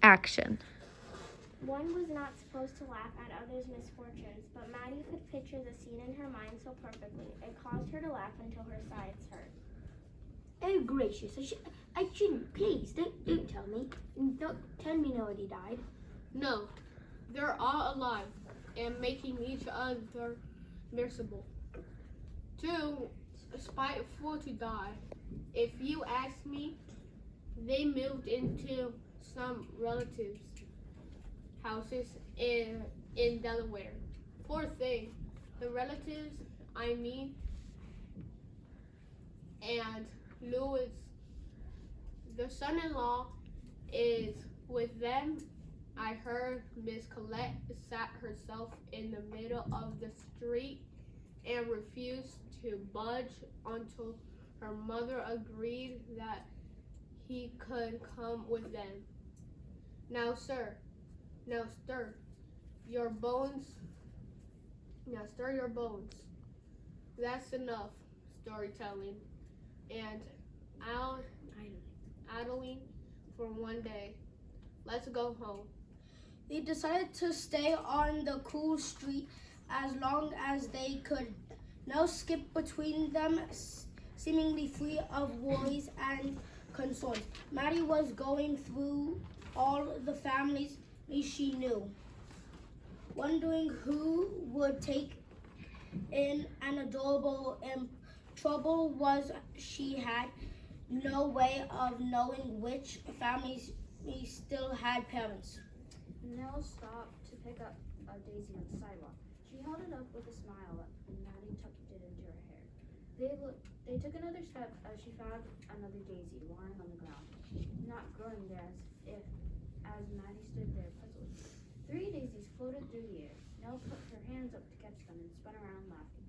Action. One was not supposed to laugh at others' misfortunes, but Maddie could picture the scene in her mind so perfectly, it caused her to laugh until her sides hurt. Oh gracious, I shouldn't. Please, don't tell me. Don't tell me nobody died. No, they're all alive and making each other miserable. Too spiteful to die. If you ask me, they moved into some relatives' houses in Delaware. Poor thing. The relatives, I mean, and Louis, the son-in-law, is with them. I heard Miss Colette sat herself in the middle of the street and refused to budge until her mother agreed that he could come with them. Now, sir, now stir your bones. Now stir your bones. That's enough storytelling and idling for one day. Let's go home. They decided to stay on the cool street as long as they could. No skip between them, seemingly free of worries and concerns. Maddie was going through all the families she knew, wondering who would take in an adorable imp. Trouble was she had no way of knowing which families still had parents. Nell stopped to pick up a daisy on the sidewalk. She held it up with a smile, and Maddie tucked it into her hair. They took another step as she found another daisy lying on the ground, not growing there as Maddie stood there puzzled. 3 daisies floated through the air. Nell put her hands up to catch them and spun around laughing.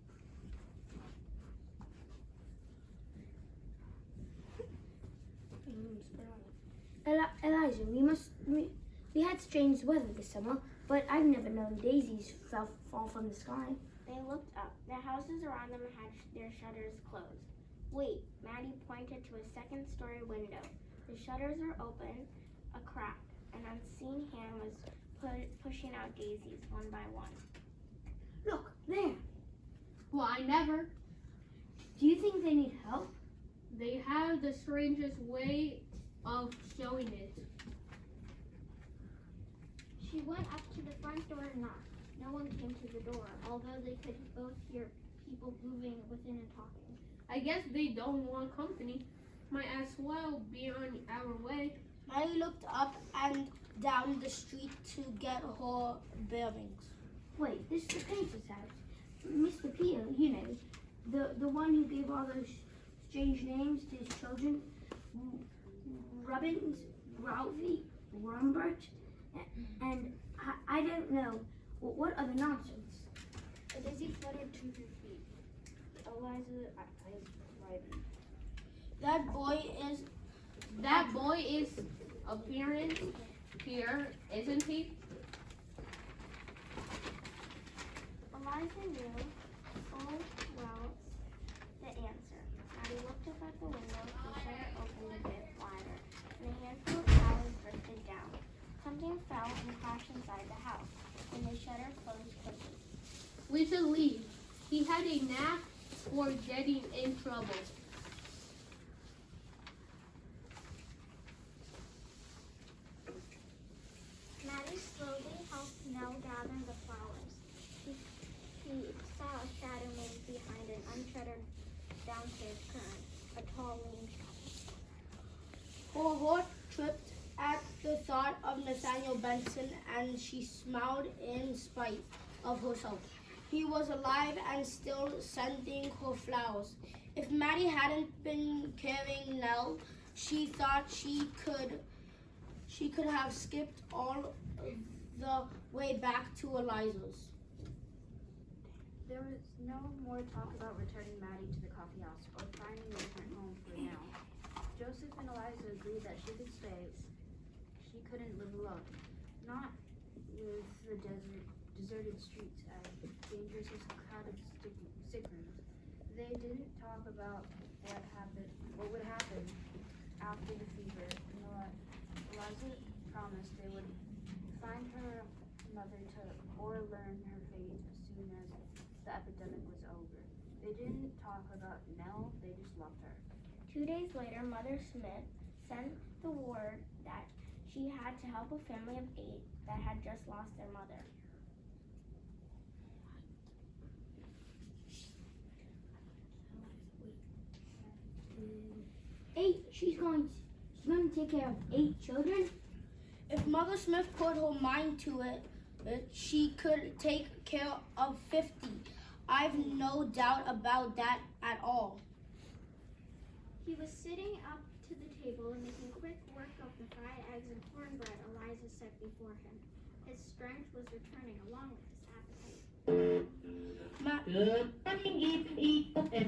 Elijah, we had strange weather this summer, but I've never known daisies fall from the sky. They looked up. The houses around them had their shutters closed. Wait, Maddie pointed to a second-story window. The shutters were open, a crack. An unseen hand was pushing out daisies one by one. Look, there. Well, I never. Do you think they need help? They have the strangest way of showing it. She went up to the front door and knocked. No one came to the door, although they could both hear people moving within and talking. I guess they don't want company. Might as well be on our way. Maddie looked up and down the street to get her bearings. Wait, this is the painter's house. Mr. Peter, you know, the one who gave all those strange names to his children. Robbins, Ralphie, Rumbert, and I don't know. What other nonsense? A daisy fluttered to her feet. Eliza eyes widened. That boy is appearance here, isn't he? Eliza knew full well the answer. Maddie looked up at the window, the shutter opened a bit wider, and a handful of flowers drifted down. Something fell and crashed inside the house, and the shutter closed quickly. We should leave. He had a knack for getting in trouble. Maddie slowly helped Nell gather the flowers. He saw a shadow move behind an unshattered downstairs curtain, a tall lean shadow. Her heart tripped at the thought of Nathaniel Benson, and she smiled in spite of herself. He was alive and still sending her flowers. If Maddie hadn't been carrying Nell, she thought she could have skipped all the way back to Eliza's. There was no more talk about returning Maddie to the coffee house or finding a different home for now. Joseph and Eliza agreed that she could stay. She couldn't live alone. Not with the deserted streets as dangerous as crowded sick rooms. They didn't talk about what would happen after the fever. Eliza promised they Cora learned her fate as soon as the epidemic was over. They didn't talk about Nell, they just loved her. 2 days later, Mother Smith sent the word that she had to help a family of 8 that had just lost their mother. She's going to take care of 8 children? If Mother Smith put her mind to it, she could take care of 50. I've no doubt about that at all. He was sitting up to the table and making quick work of the fried eggs and cornbread Eliza set before him. His strength was returning along with his appetite. Good morning,